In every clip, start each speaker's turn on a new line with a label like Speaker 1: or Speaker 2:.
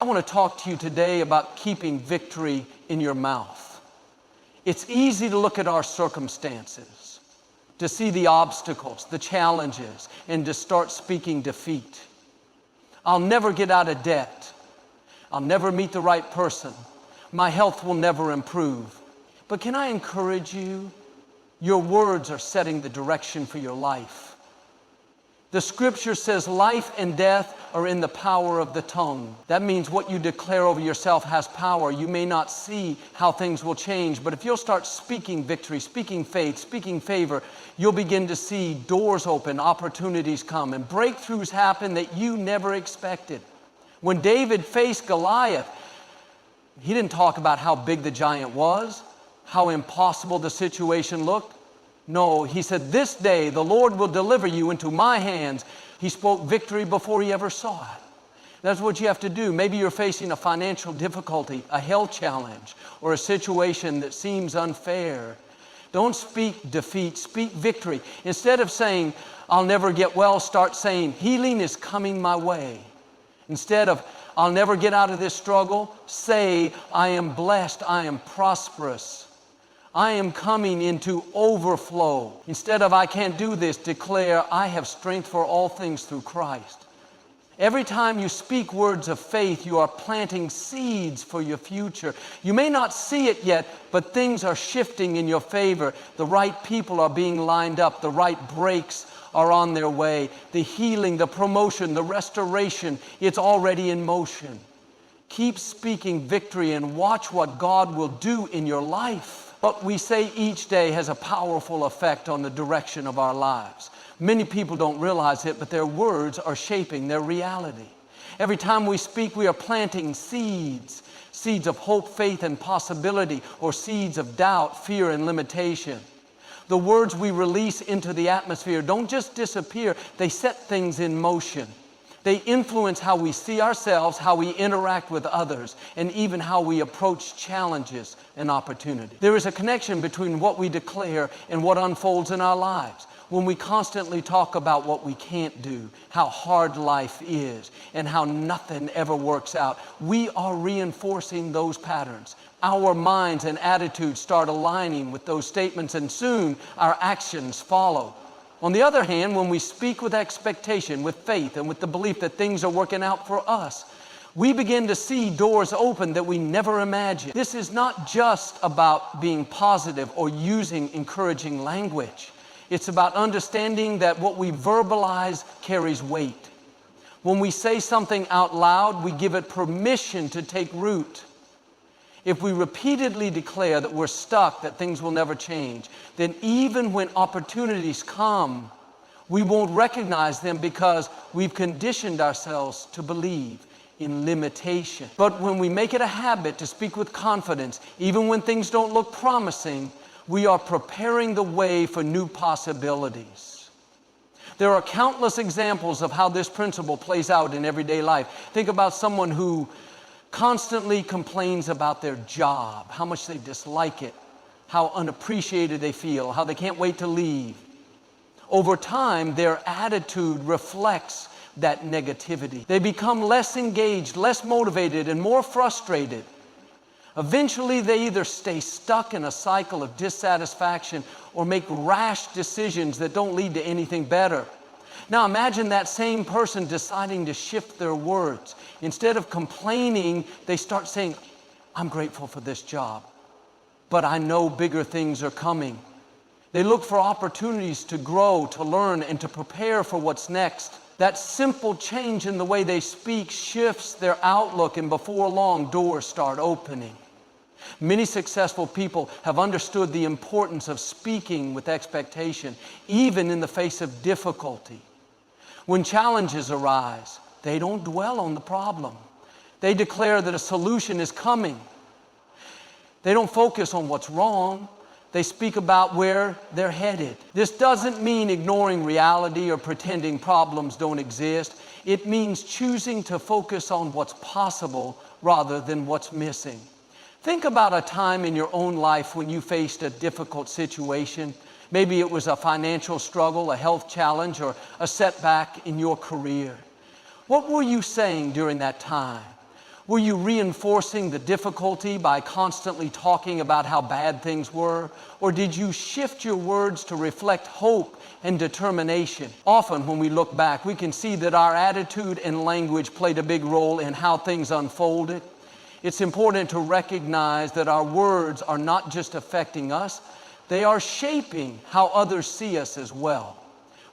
Speaker 1: I want to talk to you today about keeping victory in your mouth. It's easy to look at our circumstances, to see the obstacles, the challenges, and to start speaking defeat. I'll never get out of debt. I'll never meet the right person. My health will never improve. But can I encourage you? Your words are setting the direction for your life. The scripture says life and death are in the power of the tongue. That means what you declare over yourself has power. You may not see how things will change, but if you'll start speaking victory, speaking faith, speaking favor, you'll begin to see doors open, opportunities come, and breakthroughs happen that you never expected. When David faced Goliath, he didn't talk about how big the giant was, how impossible the situation looked. No, he said, "This day the Lord will deliver you into my hands." He spoke victory before he ever saw it. That's what you have to do. Maybe you're facing a financial difficulty, a health challenge, or a situation that seems unfair. Don't speak defeat, speak victory. Instead of saying, "I'll never get well," start saying, "Healing is coming my way." Instead of, "I'll never get out of this struggle," say, "I am blessed, I am prosperous. I am coming into overflow." Instead of, "I can't do this," declare, "I have strength for all things through Christ." Every time you speak words of faith, you are planting seeds for your future. You may not see it yet, but things are shifting in your favor. The right people are being lined up. The right breaks are on their way. The healing, the promotion, the restoration, it's already in motion. Keep speaking victory and watch what God will do in your life. What we say each day has a powerful effect on the direction of our lives. Many people don't realize it, but their words are shaping their reality. Every time we speak, we are planting seeds. Seeds of hope, faith, and possibility, or seeds of doubt, fear, and limitation. The words we release into the atmosphere don't just disappear, they set things in motion. They influence how we see ourselves, how we interact with others, and even how we approach challenges and opportunities. There is a connection between what we declare and what unfolds in our lives. When we constantly talk about what we can't do, how hard life is, and how nothing ever works out, we are reinforcing those patterns. Our minds and attitudes start aligning with those statements, and soon our actions follow. On the other hand, when we speak with expectation, with faith, and with the belief that things are working out for us, we begin to see doors open that we never imagined. This is not just about being positive or using encouraging language. It's about understanding that what we verbalize carries weight. When we say something out loud, we give it permission to take root. If we repeatedly declare that we're stuck, that things will never change, then even when opportunities come, we won't recognize them because we've conditioned ourselves to believe in limitation. But when we make it a habit to speak with confidence, even when things don't look promising, we are preparing the way for new possibilities. There are countless examples of how this principle plays out in everyday life. Think about someone who constantly complains about their job, how much they dislike it, how unappreciated they feel, how they can't wait to leave. Over time, their attitude reflects that negativity. They become less engaged, less motivated, and more frustrated. Eventually, they either stay stuck in a cycle of dissatisfaction or make rash decisions that don't lead to anything better. Now imagine that same person deciding to shift their words. Instead of complaining, they start saying, "I'm grateful for this job, but I know bigger things are coming." They look for opportunities to grow, to learn, and to prepare for what's next. That simple change in the way they speak shifts their outlook, and before long, doors start opening. Many successful people have understood the importance of speaking with expectation, even in the face of difficulty. When challenges arise, they don't dwell on the problem. They declare that a solution is coming. They don't focus on what's wrong. They speak about where they're headed. This doesn't mean ignoring reality or pretending problems don't exist. It means choosing to focus on what's possible rather than what's missing. Think about a time in your own life when you faced a difficult situation. Maybe it was a financial struggle, a health challenge, or a setback in your career. What were you saying during that time? Were you reinforcing the difficulty by constantly talking about how bad things were? Or did you shift your words to reflect hope and determination? Often when we look back, we can see that our attitude and language played a big role in how things unfolded. It's important to recognize that our words are not just affecting us, they are shaping how others see us as well.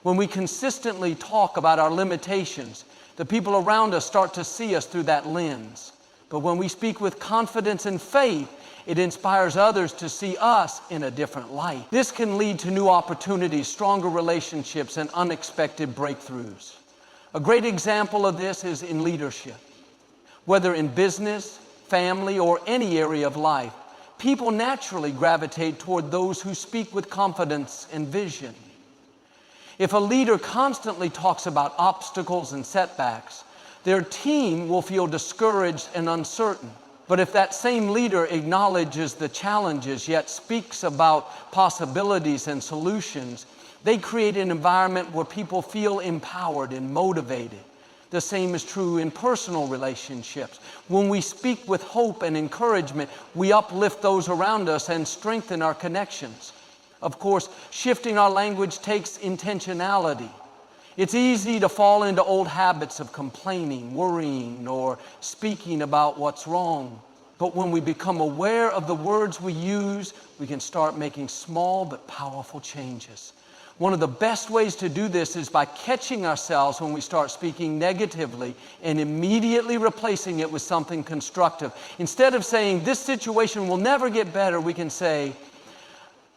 Speaker 1: When we consistently talk about our limitations, the people around us start to see us through that lens. But when we speak with confidence and faith, it inspires others to see us in a different light. This can lead to new opportunities, stronger relationships, and unexpected breakthroughs. A great example of this is in leadership. Whether in business, family, or any area of life, people naturally gravitate toward those who speak with confidence and vision. If a leader constantly talks about obstacles and setbacks, their team will feel discouraged and uncertain. But if that same leader acknowledges the challenges yet speaks about possibilities and solutions, they create an environment where people feel empowered and motivated. The same is true in personal relationships. When we speak with hope and encouragement, we uplift those around us and strengthen our connections. Of course, shifting our language takes intentionality. It's easy to fall into old habits of complaining, worrying, or speaking about what's wrong. But when we become aware of the words we use, we can start making small but powerful changes. One of the best ways to do this is by catching ourselves when we start speaking negatively and immediately replacing it with something constructive. Instead of saying, "This situation will never get better," we can say,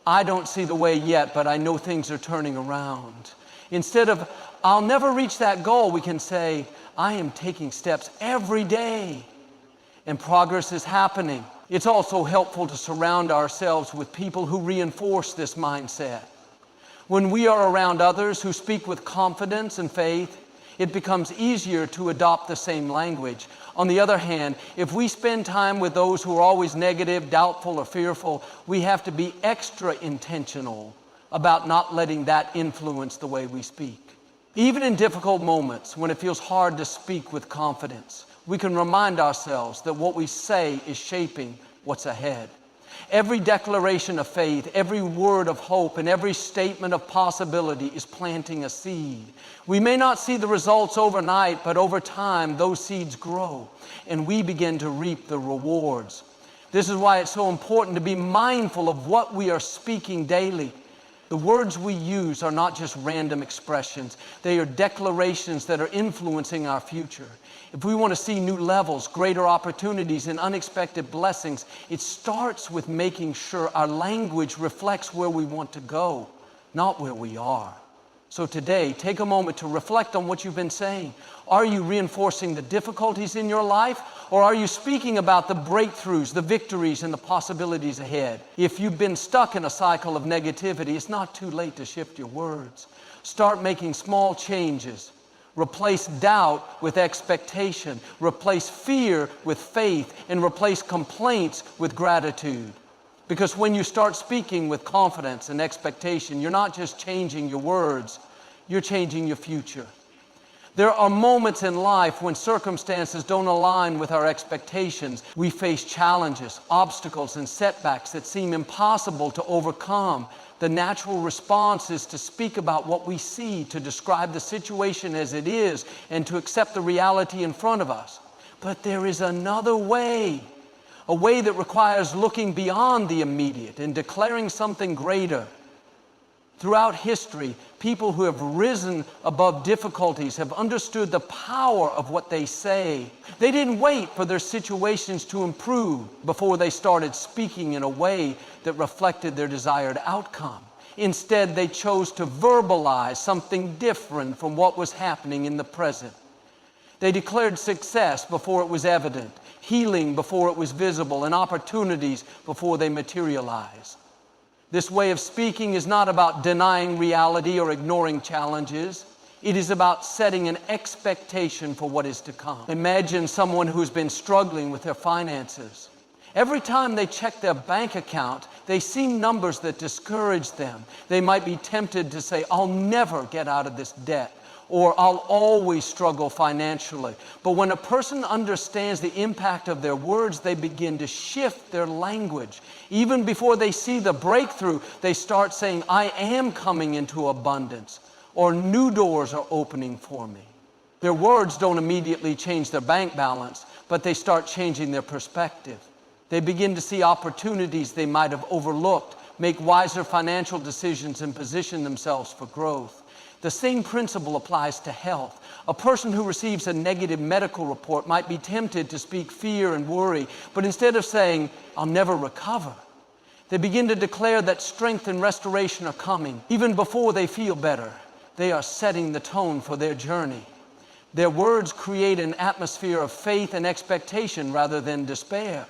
Speaker 1: "I don't see the way yet, but I know things are turning around." Instead of, "I'll never reach that goal," we can say, "I am taking steps every day, and progress is happening." It's also helpful to surround ourselves with people who reinforce this mindset. When we are around others who speak with confidence and faith, it becomes easier to adopt the same language. On the other hand, if we spend time with those who are always negative, doubtful, or fearful, we have to be extra intentional about not letting that influence the way we speak. Even in difficult moments, when it feels hard to speak with confidence, we can remind ourselves that what we say is shaping what's ahead. Every declaration of faith, every word of hope, and every statement of possibility is planting a seed. We may not see the results overnight, but over time, those seeds grow, and we begin to reap the rewards. This is why it's so important to be mindful of what we are speaking daily. The words we use are not just random expressions. They are declarations that are influencing our future. If we want to see new levels, greater opportunities, and unexpected blessings, it starts with making sure our language reflects where we want to go, not where we are. So today, take a moment to reflect on what you've been saying. Are you reinforcing the difficulties in your life, or are you speaking about the breakthroughs, the victories, and the possibilities ahead? If you've been stuck in a cycle of negativity, it's not too late to shift your words. Start making small changes. Replace doubt with expectation. Replace fear with faith, and replace complaints with gratitude. Because when you start speaking with confidence and expectation, you're not just changing your words, you're changing your future. There are moments in life when circumstances don't align with our expectations. We face challenges, obstacles, and setbacks that seem impossible to overcome. The natural response is to speak about what we see, to describe the situation as it is, and to accept the reality in front of us. But there is another way. A way that requires looking beyond the immediate and declaring something greater. Throughout history, people who have risen above difficulties have understood the power of what they say. They didn't wait for their situations to improve before they started speaking in a way that reflected their desired outcome. Instead, they chose to verbalize something different from what was happening in the present. They declared success before it was evident, healing before it was visible, and opportunities before they materialized. This way of speaking is not about denying reality or ignoring challenges. It is about setting an expectation for what is to come. Imagine someone who's been struggling with their finances. Every time they check their bank account, they see numbers that discourage them. They might be tempted to say, "I'll never get out of this debt," or I'll always struggle financially. But when a person understands the impact of their words, they begin to shift their language. Even before they see the breakthrough, they start saying, I am coming into abundance, or new doors are opening for me. Their words don't immediately change their bank balance, but they start changing their perspective. They begin to see opportunities they might have overlooked, make wiser financial decisions, and position themselves for growth. The same principle applies to health. A person who receives a negative medical report might be tempted to speak fear and worry, but instead of saying, I'll never recover, they begin to declare that strength and restoration are coming. Even before they feel better, they are setting the tone for their journey. Their words create an atmosphere of faith and expectation rather than despair.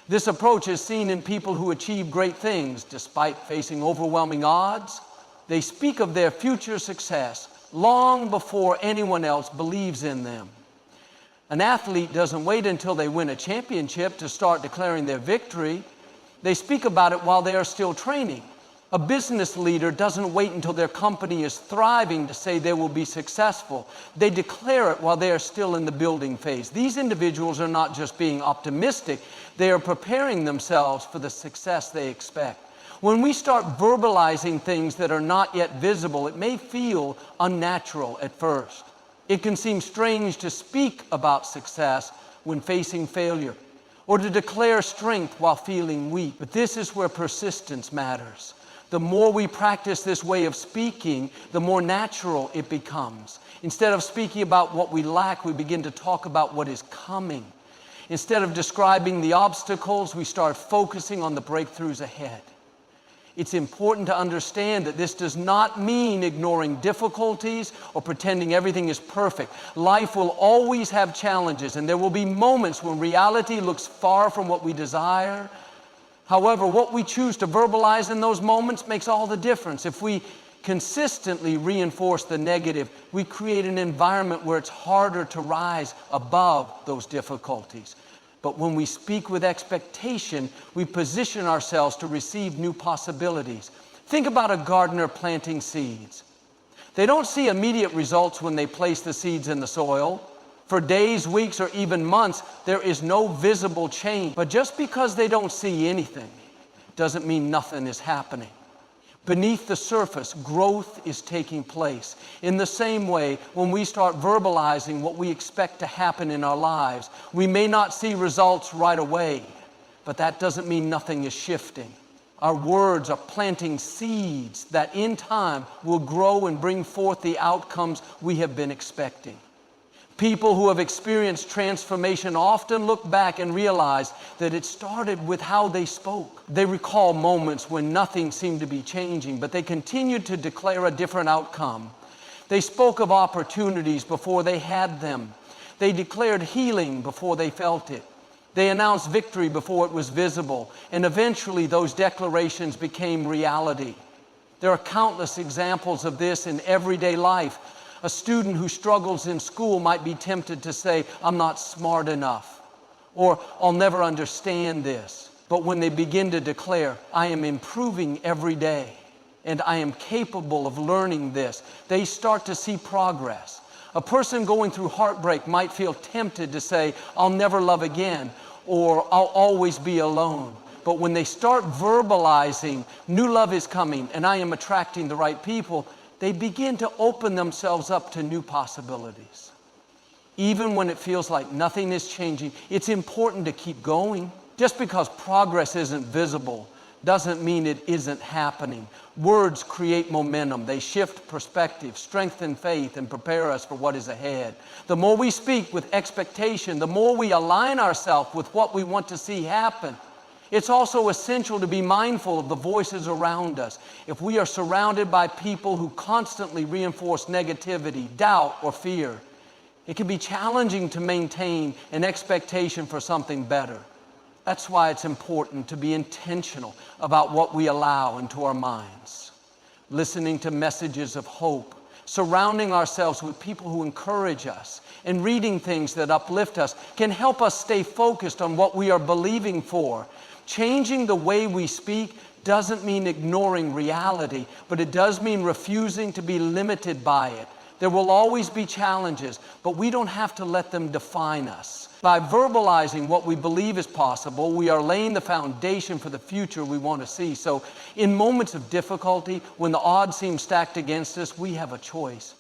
Speaker 1: This approach is seen in people who achieve great things despite facing overwhelming odds. They speak of their future success long before anyone else believes in them. An athlete doesn't wait until they win a championship to start declaring their victory. They speak about it while they are still training. A business leader doesn't wait until their company is thriving to say they will be successful. They declare it while they are still in the building phase. These individuals are not just being optimistic, they are preparing themselves for the success they expect. When we start verbalizing things that are not yet visible, it may feel unnatural at first. It can seem strange to speak about success when facing failure, or to declare strength while feeling weak. But this is where persistence matters. The more we practice this way of speaking, the more natural it becomes. Instead of speaking about what we lack, we begin to talk about what is coming. Instead of describing the obstacles, we start focusing on the breakthroughs ahead. It's important to understand that this does not mean ignoring difficulties or pretending everything is perfect. Life will always have challenges, and there will be moments when reality looks far from what we desire. However, what we choose to verbalize in those moments makes all the difference. If we consistently reinforce the negative, we create an environment where it's harder to rise above those difficulties. But when we speak with expectation, we position ourselves to receive new possibilities. Think about a gardener planting seeds. They don't see immediate results when they place the seeds in the soil. For days, weeks, or even months, there is no visible change. But just because they don't see anything doesn't mean nothing is happening. Beneath the surface, growth is taking place. In the same way, when we start verbalizing what we expect to happen in our lives, we may not see results right away, but that doesn't mean nothing is shifting. Our words are planting seeds that in time will grow and bring forth the outcomes we have been expecting. People who have experienced transformation often look back and realize that it started with how they spoke. They recall moments when nothing seemed to be changing, but they continued to declare a different outcome. They spoke of opportunities before they had them. They declared healing before they felt it. They announced victory before it was visible, and eventually those declarations became reality. There are countless examples of this in everyday life. A student who struggles in school might be tempted to say, I'm not smart enough, or I'll never understand this. But when they begin to declare, I am improving every day, and I am capable of learning this, they start to see progress. A person going through heartbreak might feel tempted to say, I'll never love again, or I'll always be alone. But when they start verbalizing, new love is coming, and I am attracting the right people, they begin to open themselves up to new possibilities. Even when it feels like nothing is changing, it's important to keep going. Just because progress isn't visible doesn't mean it isn't happening. Words create momentum. They shift perspective, strengthen faith, and prepare us for what is ahead. The more we speak with expectation, the more we align ourselves with what we want to see happen. It's also essential to be mindful of the voices around us. If we are surrounded by people who constantly reinforce negativity, doubt, or fear, it can be challenging to maintain an expectation for something better. That's why it's important to be intentional about what we allow into our minds. Listening to messages of hope, surrounding ourselves with people who encourage us, and reading things that uplift us can help us stay focused on what we are believing for. Changing the way we speak doesn't mean ignoring reality, but it does mean refusing to be limited by it. There will always be challenges, but we don't have to let them define us. By verbalizing what we believe is possible, we are laying the foundation for the future we want to see. So in moments of difficulty, when the odds seem stacked against us, we have a choice.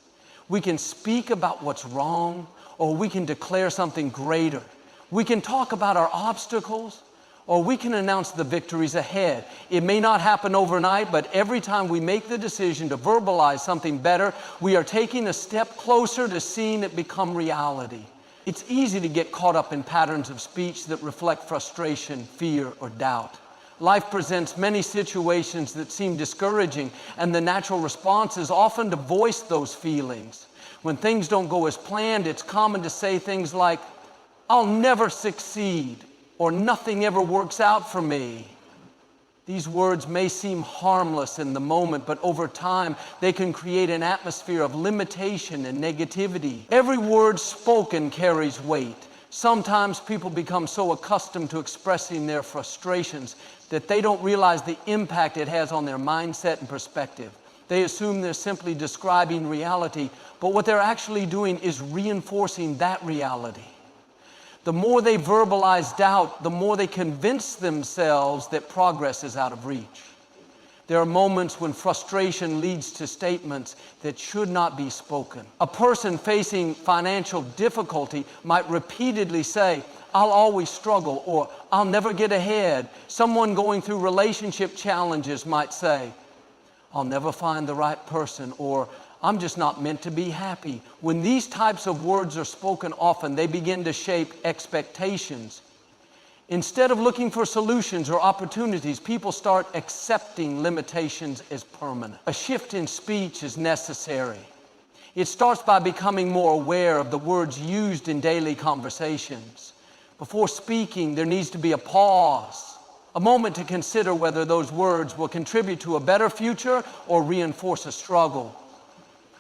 Speaker 1: We can speak about what's wrong, or we can declare something greater. We can talk about our obstacles, or we can announce the victories ahead. It may not happen overnight, but every time we make the decision to verbalize something better, we are taking a step closer to seeing it become reality. It's easy to get caught up in patterns of speech that reflect frustration, fear, or doubt. Life presents many situations that seem discouraging, and the natural response is often to voice those feelings. When things don't go as planned, it's common to say things like, "I'll never succeed," or "nothing ever works out for me." These words may seem harmless in the moment, but over time, they can create an atmosphere of limitation and negativity. Every word spoken carries weight. Sometimes people become so accustomed to expressing their frustrations that they don't realize the impact it has on their mindset and perspective. They assume they're simply describing reality, but what they're actually doing is reinforcing that reality. The more they verbalize doubt, the more they convince themselves that progress is out of reach. There are moments when frustration leads to statements that should not be spoken. A person facing financial difficulty might repeatedly say, "I'll always struggle," or "I'll never get ahead." Someone going through relationship challenges might say, "I'll never find the right person," or "I'm just not meant to be happy." When these types of words are spoken often, they begin to shape expectations. Instead of looking for solutions or opportunities, people start accepting limitations as permanent. A shift in speech is necessary. It starts by becoming more aware of the words used in daily conversations. Before speaking, there needs to be a pause, a moment to consider whether those words will contribute to a better future or reinforce a struggle.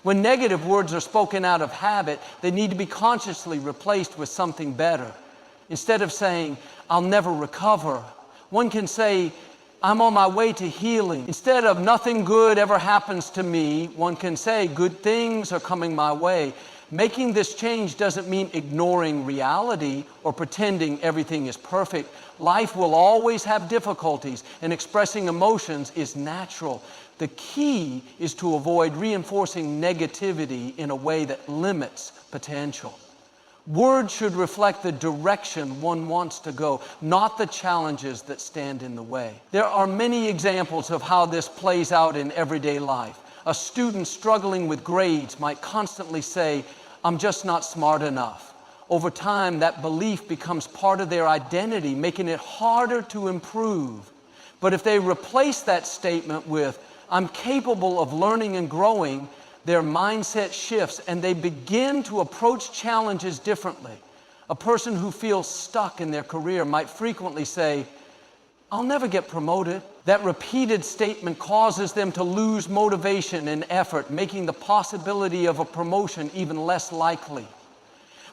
Speaker 1: When negative words are spoken out of habit, they need to be consciously replaced with something better. Instead of saying, "I'll never recover," one can say, "I'm on my way to healing." Instead of "nothing good ever happens to me," one can say, "good things are coming my way." Making this change doesn't mean ignoring reality or pretending everything is perfect. Life will always have difficulties, and expressing emotions is natural. The key is to avoid reinforcing negativity in a way that limits potential. Words should reflect the direction one wants to go, not the challenges that stand in the way. There are many examples of how this plays out in everyday life. A student struggling with grades might constantly say, "I'm just not smart enough." Over time, that belief becomes part of their identity, making it harder to improve. But if they replace that statement with, "I'm capable of learning and growing," their mindset shifts and they begin to approach challenges differently. A person who feels stuck in their career might frequently say, "I'll never get promoted." That repeated statement causes them to lose motivation and effort, making the possibility of a promotion even less likely.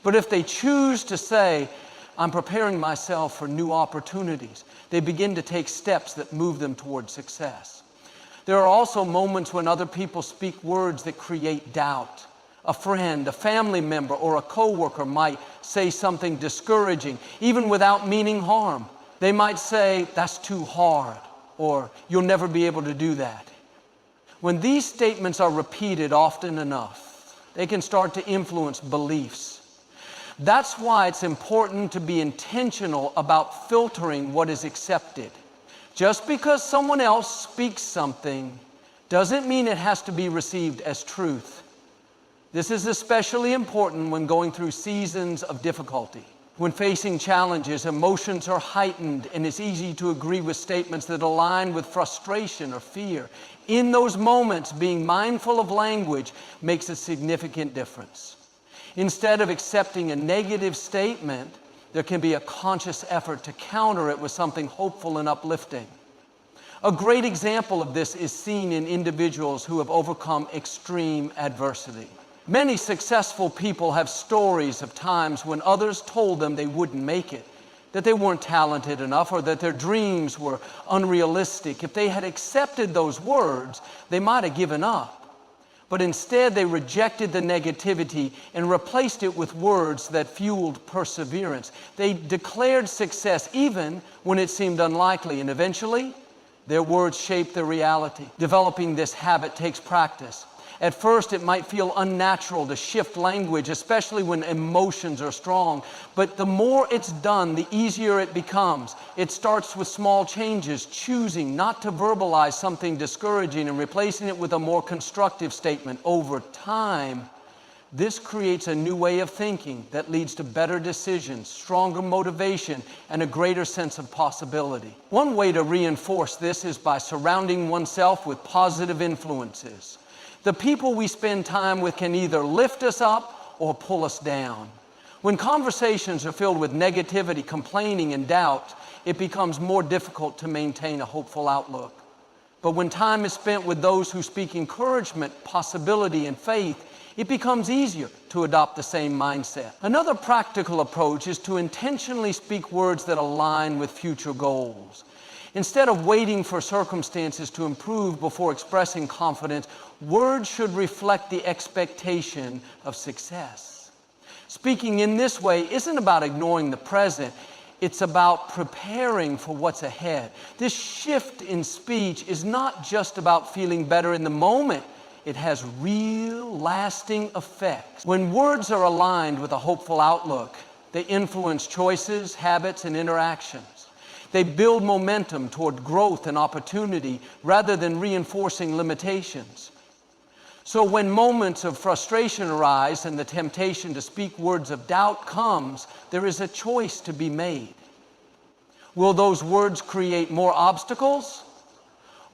Speaker 1: But if they choose to say, "I'm preparing myself for new opportunities," they begin to take steps that move them toward success. There are also moments when other people speak words that create doubt. A friend, a family member, or a coworker might say something discouraging, even without meaning harm. They might say, "That's too hard," or "You'll never be able to do that." When these statements are repeated often enough, they can start to influence beliefs. That's why it's important to be intentional about filtering what is accepted. Just because someone else speaks something doesn't mean it has to be received as truth. This is especially important when going through seasons of difficulty. When facing challenges, emotions are heightened, and it's easy to agree with statements that align with frustration or fear. In those moments, being mindful of language makes a significant difference. Instead of accepting a negative statement, there can be a conscious effort to counter it with something hopeful and uplifting. A great example of this is seen in individuals who have overcome extreme adversity. Many successful people have stories of times when others told them they wouldn't make it, that they weren't talented enough, or that their dreams were unrealistic. If they had accepted those words, they might have given up. but instead they rejected the negativity and replaced it with words that fueled perseverance. They declared success even when it seemed unlikely, and eventually their words shaped their reality. Developing this habit takes practice. At first, it might feel unnatural to shift language, especially when emotions are strong. But the more it's done, the easier it becomes. It starts with small changes, choosing not to verbalize something discouraging and replacing it with a more constructive statement. Over time, this creates a new way of thinking that leads to better decisions, stronger motivation, and a greater sense of possibility. One way to reinforce this is by surrounding oneself with positive influences. The people we spend time with can either lift us up or pull us down. When conversations are filled with negativity, complaining, and doubt, it becomes more difficult to maintain a hopeful outlook. But when time is spent with those who speak encouragement, possibility, and faith, it becomes easier to adopt the same mindset. Another practical approach is to intentionally speak words that align with future goals. Instead of waiting for circumstances to improve before expressing confidence, words should reflect the expectation of success. Speaking in this way isn't about ignoring the present, it's about preparing for what's ahead. This shift in speech is not just about feeling better in the moment, it has real, lasting effects. When words are aligned with a hopeful outlook, they influence choices, habits, and interactions. They build momentum toward growth and opportunity rather than reinforcing limitations. So when moments of frustration arise and the temptation to speak words of doubt comes, there is a choice to be made. Will those words create more obstacles,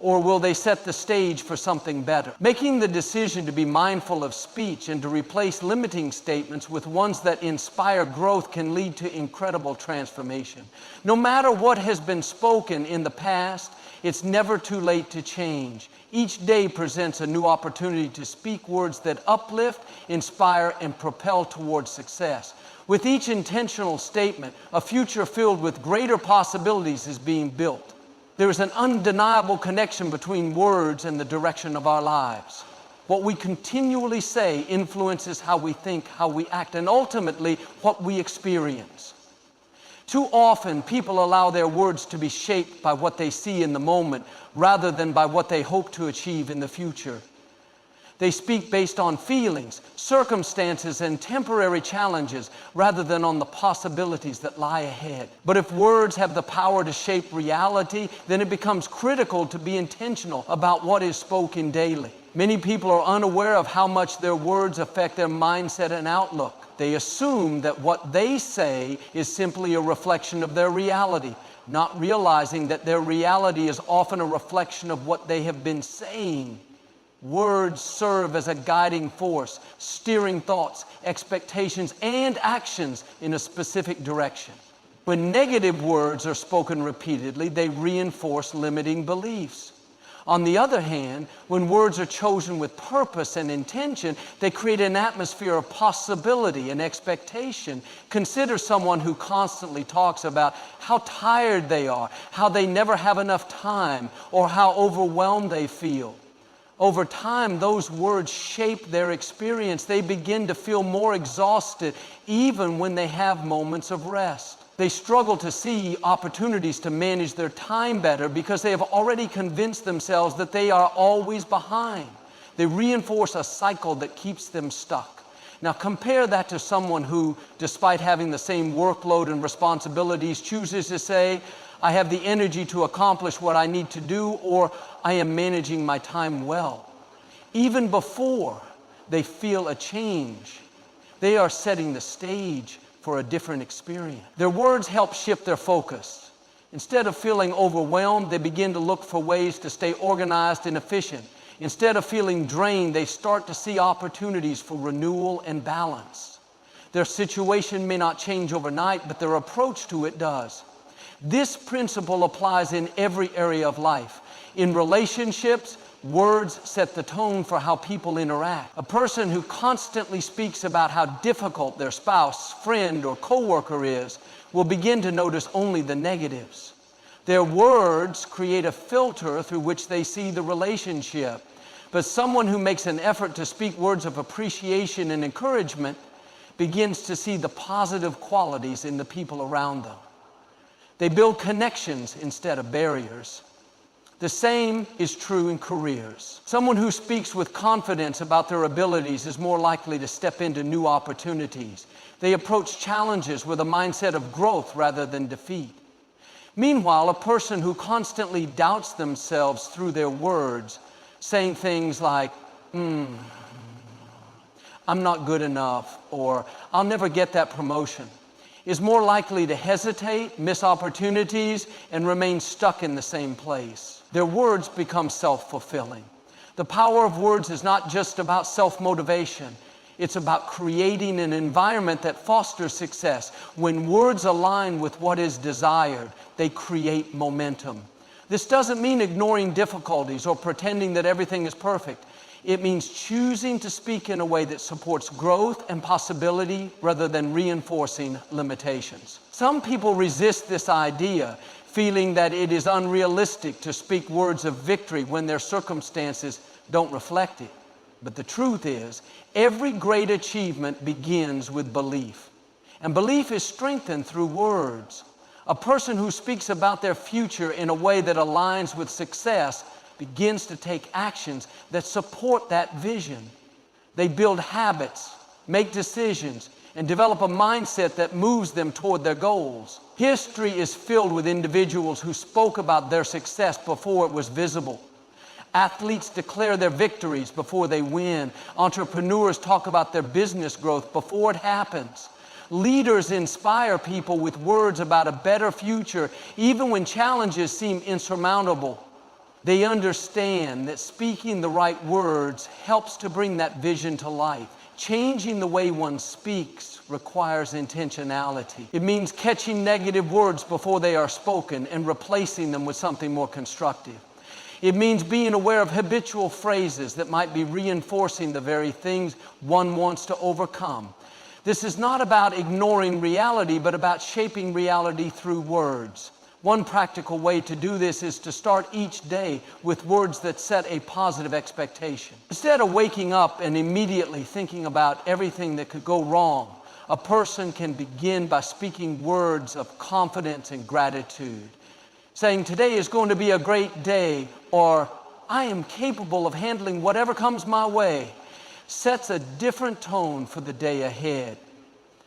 Speaker 1: or will they set the stage for something better? Making the decision to be mindful of speech and to replace limiting statements with ones that inspire growth can lead to incredible transformation. No matter what has been spoken in the past, it's never too late to change. Each day presents a new opportunity to speak words that uplift, inspire, and propel towards success. With each intentional statement, a future filled with greater possibilities is being built. There is an undeniable connection between words and the direction of our lives. What we continually say influences how we think, how we act, and ultimately what we experience. Too often, people allow their words to be shaped by what they see in the moment rather than by what they hope to achieve in the future. They speak based on feelings, circumstances, and temporary challenges rather than on the possibilities that lie ahead. But if words have the power to shape reality, then it becomes critical to be intentional about what is spoken daily. Many people are unaware of how much their words affect their mindset and outlook. They assume that what they say is simply a reflection of their reality, not realizing that their reality is often a reflection of what they have been saying. Words serve as a guiding force, steering thoughts, expectations, and actions in a specific direction. When negative words are spoken repeatedly, they reinforce limiting beliefs. On the other hand, when words are chosen with purpose and intention, they create an atmosphere of possibility and expectation. Consider someone who constantly talks about how tired they are, how they never have enough time, or how overwhelmed they feel. Over time, those words shape their experience. They begin to feel more exhausted even when they have moments of rest. They struggle to see opportunities to manage their time better because they have already convinced themselves that they are always behind. They reinforce a cycle that keeps them stuck. Now compare that to someone who, despite having the same workload and responsibilities, chooses to say, I have the energy to accomplish what I need to do, or I am managing my time well. Even before they feel a change, they are setting the stage for a different experience. Their words help shift their focus. Instead of feeling overwhelmed, they begin to look for ways to stay organized and efficient. Instead of feeling drained, they start to see opportunities for renewal and balance. Their situation may not change overnight, but their approach to it does. This principle applies in every area of life. In relationships, words set the tone for how people interact. A person who constantly speaks about how difficult their spouse, friend, or coworker is will begin to notice only the negatives. Their words create a filter through which they see the relationship. But someone who makes an effort to speak words of appreciation and encouragement begins to see the positive qualities in the people around them. They build connections instead of barriers. The same is true in careers. Someone who speaks with confidence about their abilities is more likely to step into new opportunities. They approach challenges with a mindset of growth rather than defeat. Meanwhile, a person who constantly doubts themselves through their words, saying things like, I'm not good enough, or I'll never get that promotion, is more likely to hesitate, miss opportunities, and remain stuck in the same place. Their words become self-fulfilling. The power of words is not just about self-motivation. It's about creating an environment that fosters success. When words align with what is desired, they create momentum. This doesn't mean ignoring difficulties or pretending that everything is perfect. It means choosing to speak in a way that supports growth and possibility rather than reinforcing limitations. Some people resist this idea, feeling that it is unrealistic to speak words of victory when their circumstances don't reflect it. But the truth is, every great achievement begins with belief. And belief is strengthened through words. A person who speaks about their future in a way that aligns with success begins to take actions that support that vision. They build habits, make decisions, and develop a mindset that moves them toward their goals. History is filled with individuals who spoke about their success before it was visible. Athletes declare their victories before they win. Entrepreneurs talk about their business growth before it happens. Leaders inspire people with words about a better future, even when challenges seem insurmountable. They understand that speaking the right words helps to bring that vision to life. Changing the way one speaks requires intentionality. It means catching negative words before they are spoken and replacing them with something more constructive. It means being aware of habitual phrases that might be reinforcing the very things one wants to overcome. This is not about ignoring reality, but about shaping reality through words. One practical way to do this is to start each day with words that set a positive expectation. Instead of waking up and immediately thinking about everything that could go wrong, a person can begin by speaking words of confidence and gratitude. Saying, today is going to be a great day, or I am capable of handling whatever comes my way, sets a different tone for the day ahead.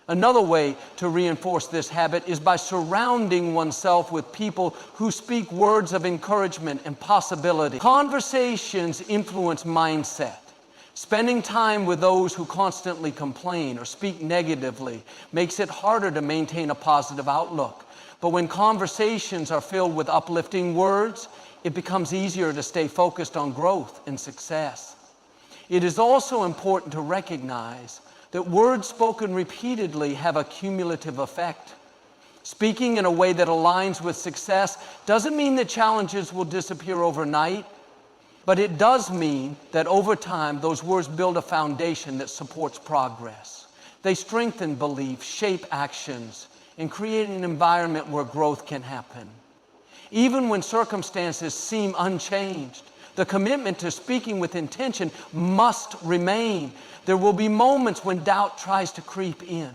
Speaker 1: Another way to reinforce this habit is by surrounding oneself with people who speak words of encouragement and possibility. Conversations influence mindset. Spending time with those who constantly complain or speak negatively makes it harder to maintain a positive outlook. But when conversations are filled with uplifting words, it becomes easier to stay focused on growth and success. It is also important to recognize that words spoken repeatedly have a cumulative effect. Speaking in a way that aligns with success doesn't mean that challenges will disappear overnight, but it does mean that over time, those words build a foundation that supports progress. They strengthen belief, shape actions, and create an environment where growth can happen. Even when circumstances seem unchanged, the commitment to speaking with intention must remain. There will be moments when doubt tries to creep in,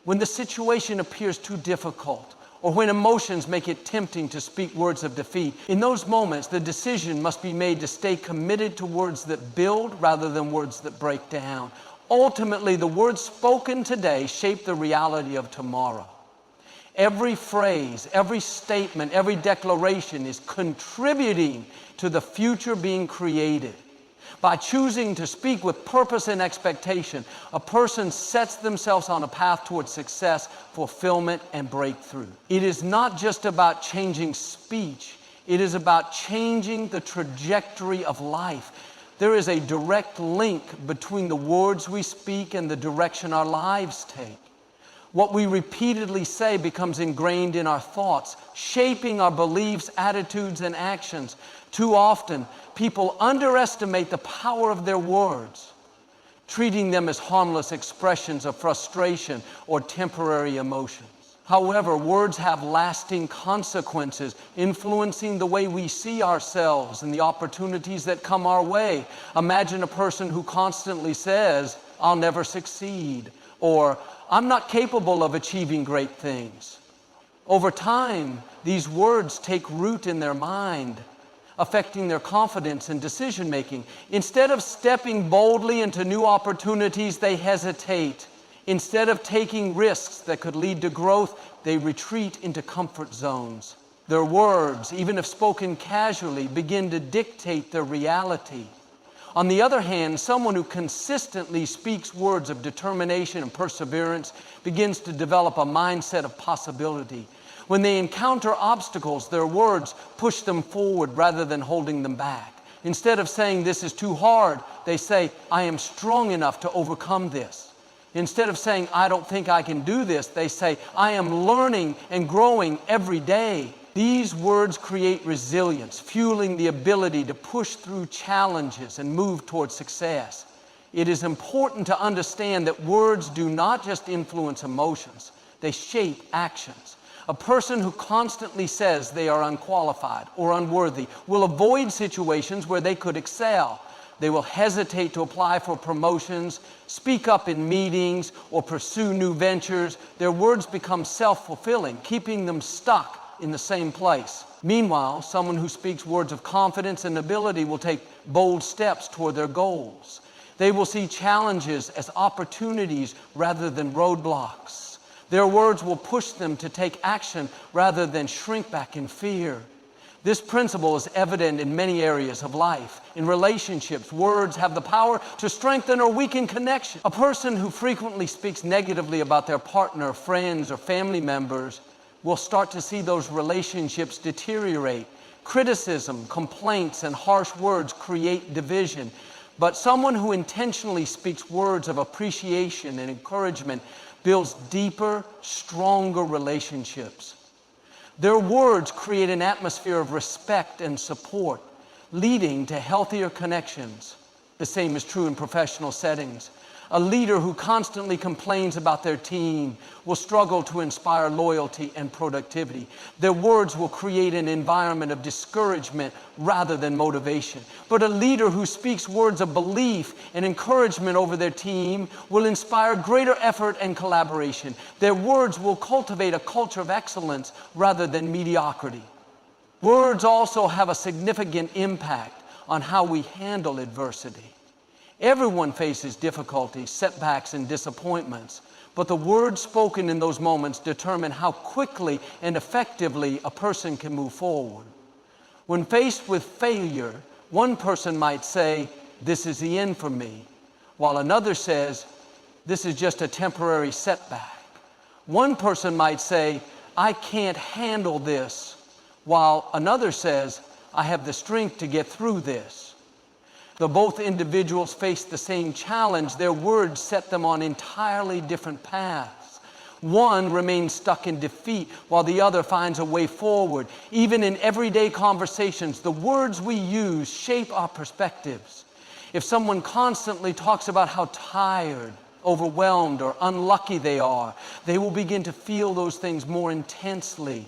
Speaker 1: when the situation appears too difficult, or when emotions make it tempting to speak words of defeat. In those moments, the decision must be made to stay committed to words that build rather than words that break down. Ultimately, the words spoken today shape the reality of tomorrow. Every phrase, every statement, every declaration is contributing to the future being created. By choosing to speak with purpose and expectation, a person sets themselves on a path towards success, fulfillment, and breakthrough. It is not just about changing speech. It is about changing the trajectory of life. There is a direct link between the words we speak and the direction our lives take. What we repeatedly say becomes ingrained in our thoughts, shaping our beliefs, attitudes, and actions. Too often, people underestimate the power of their words, treating them as harmless expressions of frustration or temporary emotions. However, words have lasting consequences, influencing the way we see ourselves and the opportunities that come our way. Imagine a person who constantly says, "I'll never succeed," or "I'm not capable of achieving great things." Over time, these words take root in their mind, affecting their confidence and decision-making. Instead of stepping boldly into new opportunities, they hesitate. Instead of taking risks that could lead to growth, they retreat into comfort zones. Their words, even if spoken casually, begin to dictate their reality. On the other hand, someone who consistently speaks words of determination and perseverance begins to develop a mindset of possibility. When they encounter obstacles, their words push them forward rather than holding them back. Instead of saying, "This is too hard," they say, "I am strong enough to overcome this." Instead of saying, "I don't think I can do this," they say, "I am learning and growing every day." These words create resilience, fueling the ability to push through challenges and move towards success. It is important to understand that words do not just influence emotions, they shape actions. A person who constantly says they are unqualified or unworthy will avoid situations where they could excel. They will hesitate to apply for promotions, speak up in meetings, or pursue new ventures. Their words become self-fulfilling, keeping them stuck in the same place. Meanwhile, someone who speaks words of confidence and ability will take bold steps toward their goals. They will see challenges as opportunities rather than roadblocks. Their words will push them to take action rather than shrink back in fear. This principle is evident in many areas of life. In relationships, words have the power to strengthen or weaken connection. A person who frequently speaks negatively about their partner, friends, or family members will start to see those relationships deteriorate. Criticism, complaints, and harsh words create division. But someone who intentionally speaks words of appreciation and encouragement builds deeper, stronger relationships. Their words create an atmosphere of respect and support, leading to healthier connections. The same is true in professional settings. A leader who constantly complains about their team will struggle to inspire loyalty and productivity. Their words will create an environment of discouragement rather than motivation. But a leader who speaks words of belief and encouragement over their team will inspire greater effort and collaboration. Their words will cultivate a culture of excellence rather than mediocrity. Words also have a significant impact on how we handle adversity. Everyone faces difficulties, setbacks, and disappointments, but the words spoken in those moments determine how quickly and effectively a person can move forward. When faced with failure, one person might say, "This is the end for me," while another says, "This is just a temporary setback." One person might say, "I can't handle this," while another says, "I have the strength to get through this." Though both individuals face the same challenge, their words set them on entirely different paths. One remains stuck in defeat, while the other finds a way forward. Even in everyday conversations, the words we use shape our perspectives. If someone constantly talks about how tired, overwhelmed, or unlucky they are, they will begin to feel those things more intensely.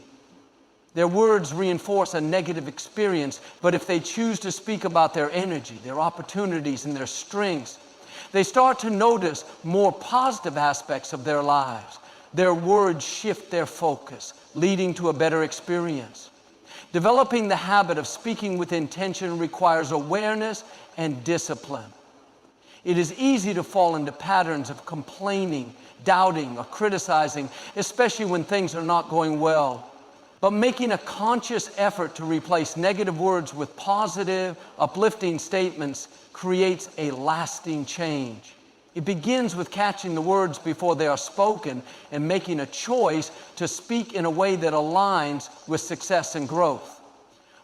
Speaker 1: Their words reinforce a negative experience, but if they choose to speak about their energy, their opportunities, and their strengths, they start to notice more positive aspects of their lives. Their words shift their focus, leading to a better experience. Developing the habit of speaking with intention requires awareness and discipline. It is easy to fall into patterns of complaining, doubting, or criticizing, especially when things are not going well. But making a conscious effort to replace negative words with positive, uplifting statements creates a lasting change. It begins with catching the words before they are spoken and making a choice to speak in a way that aligns with success and growth.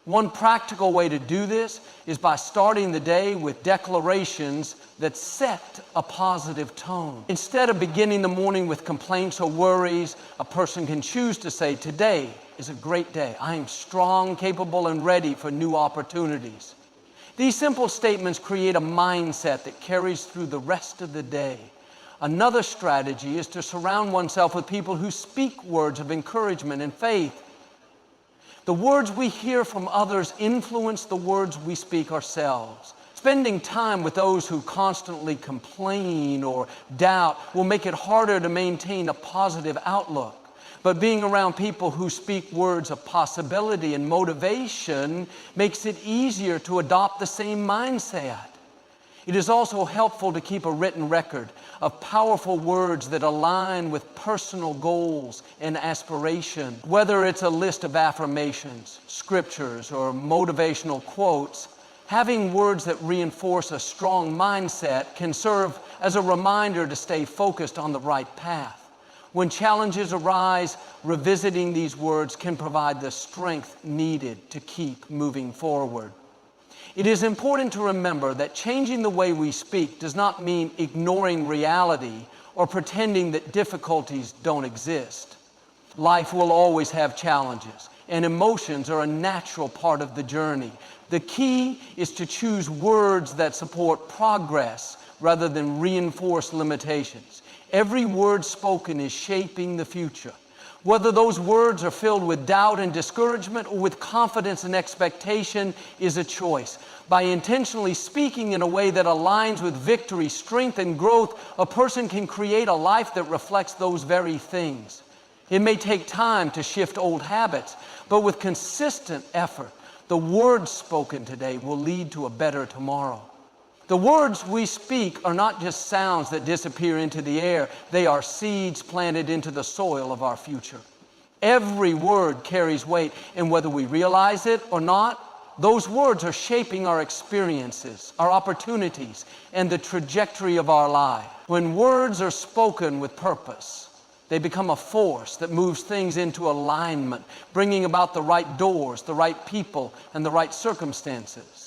Speaker 1: One practical way to do this is by starting the day with declarations that set a positive tone. Instead of beginning the morning with complaints or worries, a person can choose to say, "Today is a great day. I am strong, capable, and ready for new opportunities." These simple statements create a mindset that carries through the rest of the day. Another strategy is to surround oneself with people who speak words of encouragement and faith. The words we hear from others influence the words we speak ourselves. Spending time with those who constantly complain or doubt will make it harder to maintain a positive outlook. But being around people who speak words of possibility and motivation makes it easier to adopt the same mindset. It is also helpful to keep a written record of powerful words that align with personal goals and aspirations. Whether it's a list of affirmations, scriptures, or motivational quotes, having words that reinforce a strong mindset can serve as a reminder to stay focused on the right path. When challenges arise, revisiting these words can provide the strength needed to keep moving forward. It is important to remember that changing the way we speak does not mean ignoring reality or pretending that difficulties don't exist. Life will always have challenges, and emotions are a natural part of the journey. The key is to choose words that support progress rather than reinforce limitations. Every word spoken is shaping the future. Whether those words are filled with doubt and discouragement or with confidence and expectation is a choice. By intentionally speaking in a way that aligns with victory, strength, and growth, a person can create a life that reflects those very things. It may take time to shift old habits, but with consistent effort, the words spoken today will lead to a better tomorrow. The words we speak are not just sounds that disappear into the air. They are seeds planted into the soil of our future. Every word carries weight, and whether we realize it or not, those words are shaping our experiences, our opportunities, and the trajectory of our life. When words are spoken with purpose, they become a force that moves things into alignment, bringing about the right doors, the right people, and the right circumstances.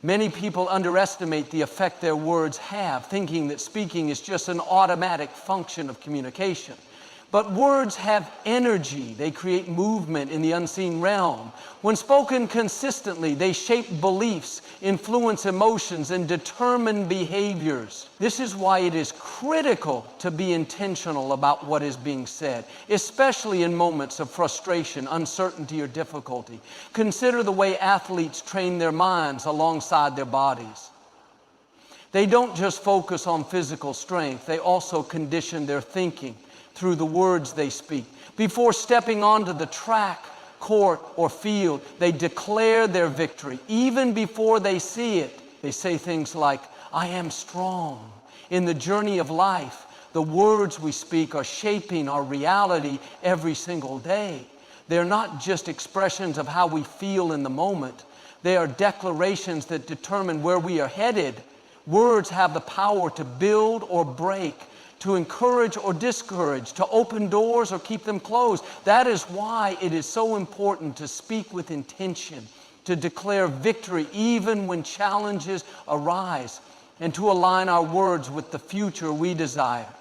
Speaker 1: Many people underestimate the effect their words have, thinking that speaking is just an automatic function of communication. But words have energy. They create movement in the unseen realm. When spoken consistently, they shape beliefs, influence emotions, and determine behaviors. This is why it is critical to be intentional about what is being said, especially in moments of frustration, uncertainty, or difficulty. Consider the way athletes train their minds alongside their bodies. They don't just focus on physical strength, they also condition their thinking through the words they speak. Before stepping onto the track, court, or field, they declare their victory. Even before they see it, they say things like, "I am strong." In the journey of life, the words we speak are shaping our reality every single day. They're not just expressions of how we feel in the moment. They are declarations that determine where we are headed. Words have the power to build or break, to encourage or discourage, to open doors or keep them closed. That is why it is so important to speak with intention, to declare victory even when challenges arise, and to align our words with the future we desire.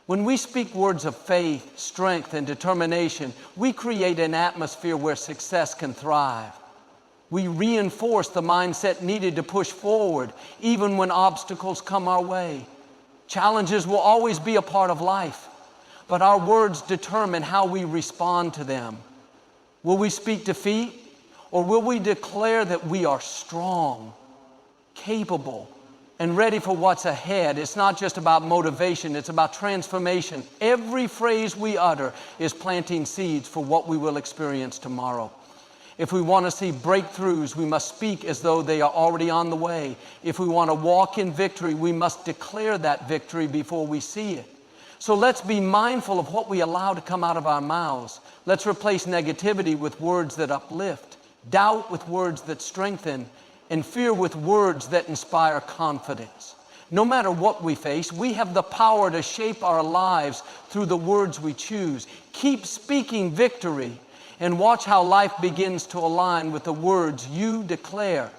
Speaker 1: When we speak words of faith, strength, and determination, we create an atmosphere where success can thrive. We reinforce the mindset needed to push forward even when obstacles come our way. Challenges will always be a part of life, but our words determine how we respond to them. Will we speak defeat, or will we declare that we are strong, capable, and ready for what's ahead? It's not just about motivation, it's about transformation. Every phrase we utter is planting seeds for what we will experience tomorrow. If we want to see breakthroughs, we must speak as though they are already on the way. If we want to walk in victory, we must declare that victory before we see it. So let's be mindful of what we allow to come out of our mouths. Let's replace negativity with words that uplift, doubt with words that strengthen, and fear with words that inspire confidence. No matter what we face, we have the power to shape our lives through the words we choose. Keep speaking victory, and watch how life begins to align with the words you declare.